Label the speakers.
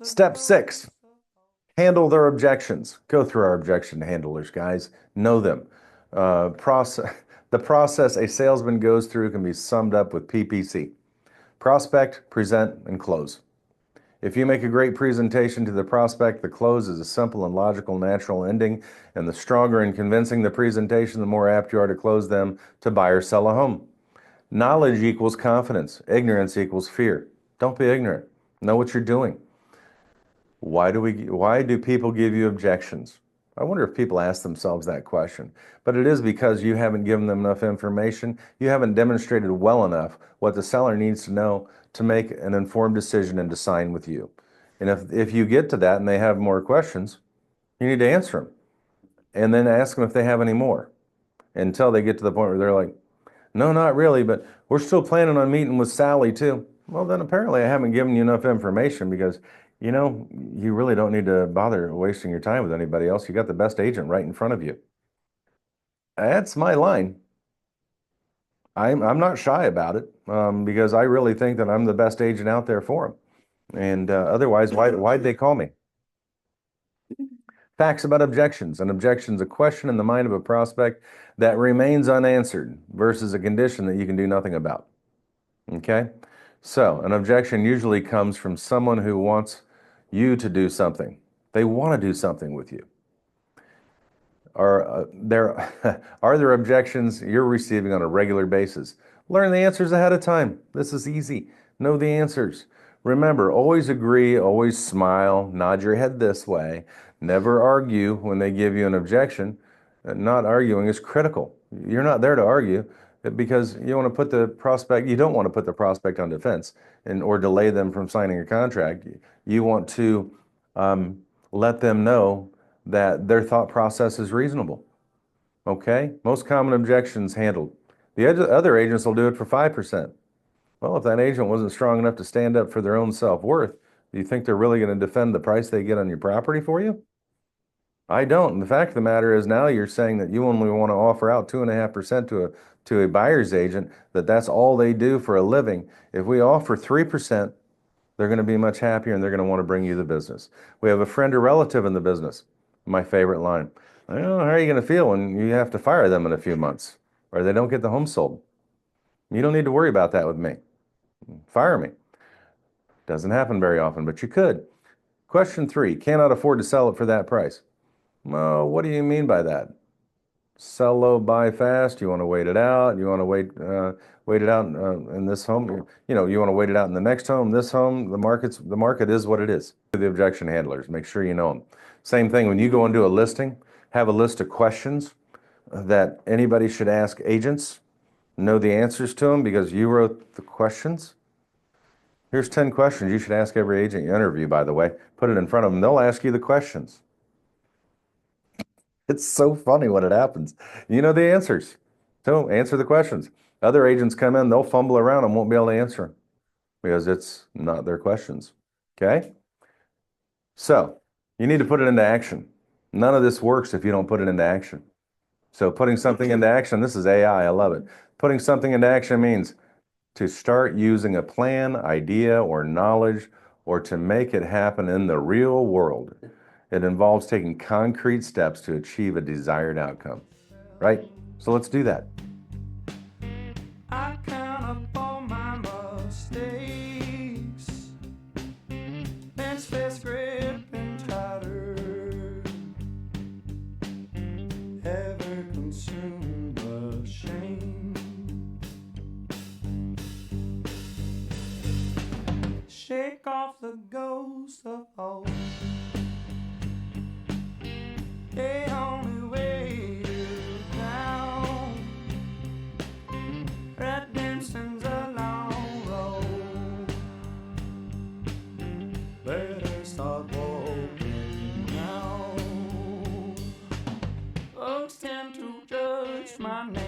Speaker 1: Step 6, handle their objections. Go through our objection handlers, guys. Know them. The process a salesman goes through can be summed up with PPC. Prospect, present, and close. If you make a great presentation to the prospect, the close is a simple and logical natural ending, and the stronger and convincing the presentation, the more apt you are to close them to buy or sell a home. Knowledge equals confidence. Ignorance equals fear. Don't be ignorant. Know what you're doing. Why do people give you objections? I wonder if people ask themselves that question. But it is because you haven't given them enough information. You haven't demonstrated well enough what the seller needs to know to make an informed decision and to sign with you. And if you get to that and they have more questions, you need to answer them. And then ask them if they have any more until they get to the point where they're like, no, not really, but we're still planning on meeting with Sally too. Well, then apparently I haven't given you enough information because, you know, you really don't need to bother wasting your time with anybody else. You got the best agent right in front of you. That's my line. I'm not shy about it because I really think that I'm the best agent out there for them. And otherwise, why'd they call me? Facts about objections. An objection is a question in the mind of a prospect that remains unanswered versus a condition that you can do nothing about. Okay? So, an objection usually comes from someone who wants you to do something. They want to do something with you. Are there objections you're receiving on a regular basis? Learn the answers ahead of time. This is easy. Know the answers. Remember, always agree, always smile, nod your head this way. Never argue when they give you an objection. Not arguing is critical. You're not there to argue because you want to put the prospect, you don't want to put the prospect on defense or delay them from signing a contract. You want to let them know that their thought process is reasonable. Okay? Most common objections handled. The other agents will do it for 5%. Well, if that agent wasn't strong enough to stand up for their own self-worth, do you think they're really going to defend the price they get on your property for you? I don't. And the fact of the matter is now you're saying that you only want to offer out 2.5% to a buyer's agent, that's all they do for a living. If we offer 3%, they're going to be much happier and they're going to want to bring you the business. We have a friend or relative in the business. My favorite line. Well, how are you going to feel when you have to fire them in a few months or they don't get the home sold? You don't need to worry about that with me. Fire me. Doesn't happen very often, but you could. Question 3, cannot afford to sell it for that price. Well, what do you mean by that? Sell low, buy fast. You want to wait it out. You want to wait it out in this home. You want to wait it out in the next home, this home. The market is what it is. The objection handlers, make sure you know them. Same thing when you go into a listing, have a list of questions that anybody should ask agents. Know the answers to them because you wrote the questions. Here's 10 questions you should ask every agent you interview, by the way. Put it in front of them. They'll ask you the questions. It's so funny when it happens. You know the answers. So answer the questions. Other agents come in, they'll fumble around and won't be able to answer them because it's not their questions. Okay? So you need to put it into action. None of this works if you don't put it into action. So putting something into action, this is AI, I love it. Putting something into action means to start using a plan, idea, or knowledge, or to make it happen in the real world. It involves taking concrete steps to achieve a desired outcome, right? So let's do that. I count up all my mistakes, and space grip and tighter, ever consumed by shame. Shake off the ghost of old. They only weigh you down. Redemption's a long road. Better start walking now. Folks tend to judge my name.